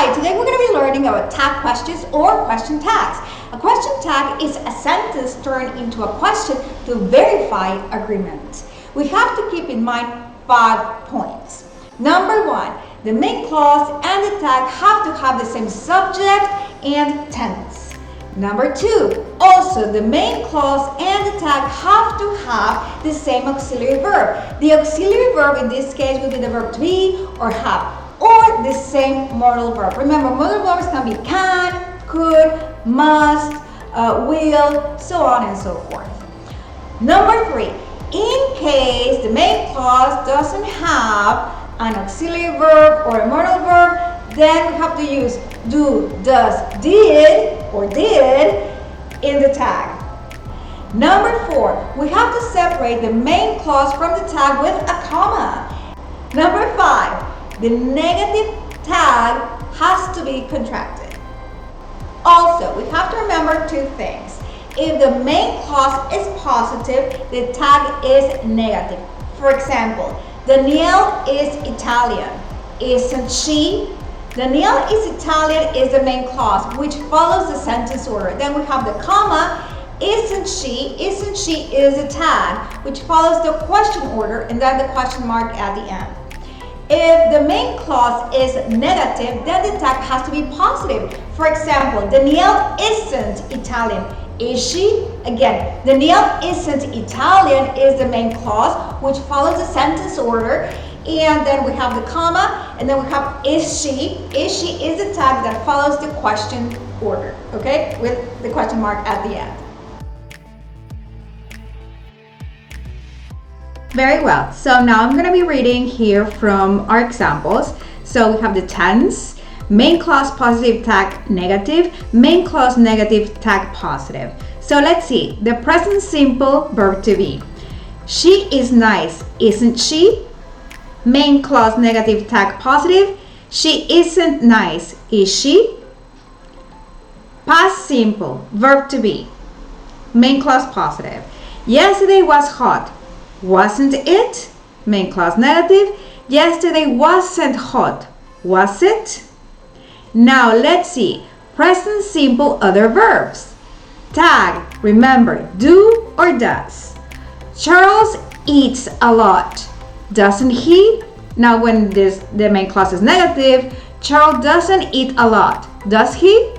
Alright, today we're going to be learning about tag questions or question tags. A question tag is a sentence turned into a question to verify agreement. We have to keep in mind 5 points. Number 1, the main clause and the tag have to have the same subject and tense. Number 2, also the main clause and the tag have to have the same auxiliary verb. The auxiliary verb in this case will be the verb to be or have, or the same modal verb. Remember, modal verbs can be can, could, must, will, so on and so forth. Number 3, in case the main clause doesn't have an auxiliary verb or a modal verb, then we have to use do, does, did, or did in the tag. Number 4, we have to separate the main clause from the tag with a comma. Number 5, the negative tag has to be contracted. Also, we have to remember 2 things. If the main clause is positive, the tag is negative. For example, Danielle is Italian. Isn't she? Danielle is Italian is the main clause, which follows the sentence order. Then we have the comma. Isn't she? Isn't she is the tag, which follows the question order, and then the question mark at the end. If the main clause is negative, then the tag has to be positive. For example, Danielle isn't Italian. Is she? Again, Danielle isn't Italian is the main clause, which follows the sentence order. And then we have the comma, and then we have is she. Is she is the tag that follows the question order, okay? With the question mark at the end. Very well. So now I'm going to be reading here from our examples. So we have the tense, main clause positive tag negative, main clause negative tag positive. So let's see. The present simple verb to be. She is nice, isn't she? Main clause negative tag positive. She isn't nice, is she? Past simple verb to be. Main clause positive. Yesterday was hot. Wasn't it? Main clause negative. Yesterday wasn't hot. Was it? Now let's see. Present simple other verbs. Tag, remember, do or does. Charles eats a lot. Doesn't he? Now when the main clause is negative, Charles doesn't eat a lot. Does he?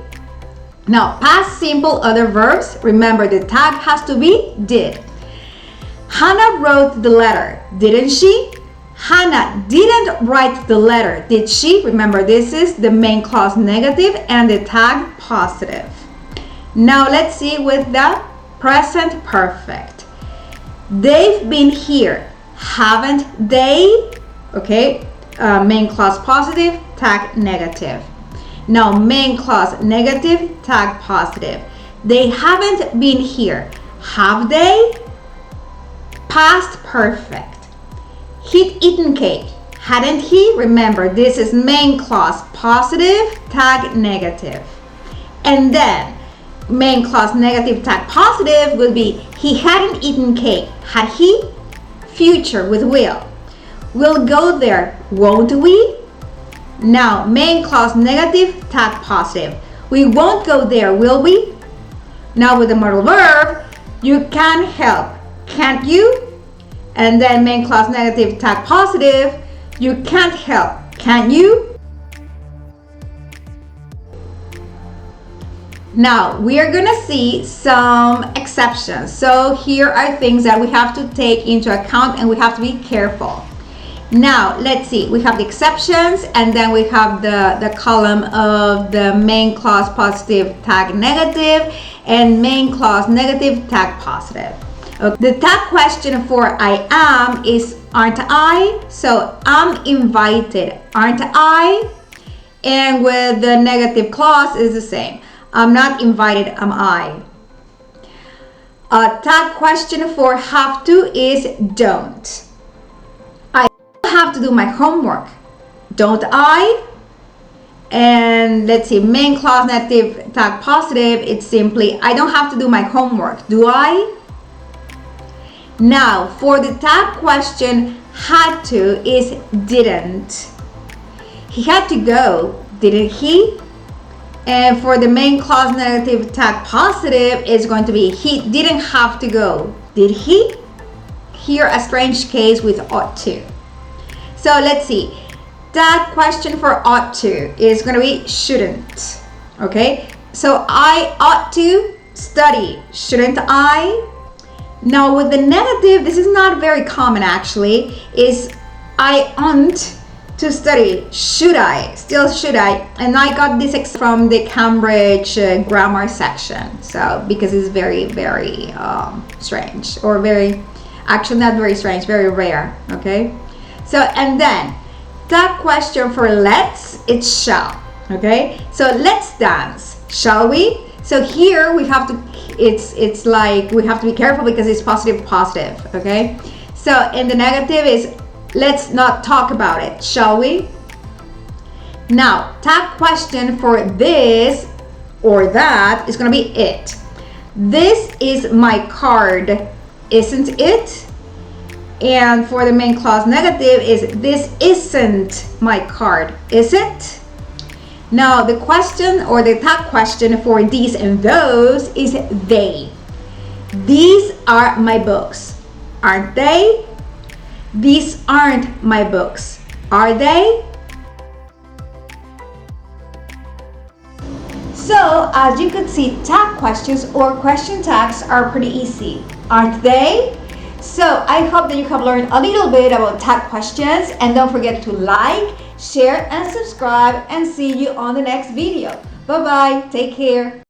Now past simple other verbs, remember the tag has to be did. Hannah wrote the letter, didn't she? Hannah didn't write the letter, did she? Remember, this is the main clause negative and the tag positive. Now let's see with the present perfect. They've been here, haven't they? Okay, main clause positive, tag negative. Now main clause negative, tag positive. They haven't been here, have they? Past perfect. He'd eaten cake, hadn't he? Remember, this is main clause positive, tag negative. And then main clause negative, tag positive will be he hadn't eaten cake, had he? Future with will. We'll go there, won't we? Now main clause negative, tag positive. We won't go there, will we? Now with the modal verb, you can help. Can't you? And then main clause negative, tag positive. You can't help, can you? Now we are gonna see some exceptions. So here are things that we have to take into account and we have to be careful. Now let's see, we have the exceptions and then we have the column of the main clause positive, tag negative, and main clause negative, tag positive. Okay. The tag question for I am is aren't I? So I'm invited, aren't I? And with the negative clause is the same. I'm not invited, am I? A tag question for have to is don't. I have to do my homework, don't I? And let's see, main clause negative, tag positive, it's simply I don't have to do my homework, do I? Now, for the tag question, had to is didn't. He had to go, didn't he? And for the main clause negative tag positive is going to be he didn't have to go. Did he? Here a strange case with ought to. So let's see. That question for ought to is going to be shouldn't. Okay? So I ought to study. Shouldn't I? Now with the negative, this is not very common actually, is I ought to study. Should I? Still should I? And I got this from the Cambridge grammar section. So because it's very, very strange, or very, actually not very strange, very rare. Okay. So and then that question for let's, it's shall. Okay. So let's dance. Shall we? So here we have to, it's like we have to be careful because it's positive. Okay. So and the negative is let's not talk about it, shall we? Now, tag question for this or that is going to be it. This is my card, isn't it? And for the main clause negative is this isn't my card, is it? Now, the question or the tag question for these and those is they. These are my books, aren't they? These aren't my books, are they? So, as you could see, tag questions or question tags are pretty easy, aren't they? So, I hope that you have learned a little bit about tag questions, and don't forget to like, share, and subscribe, and see you on the next video. Bye-bye. Take care.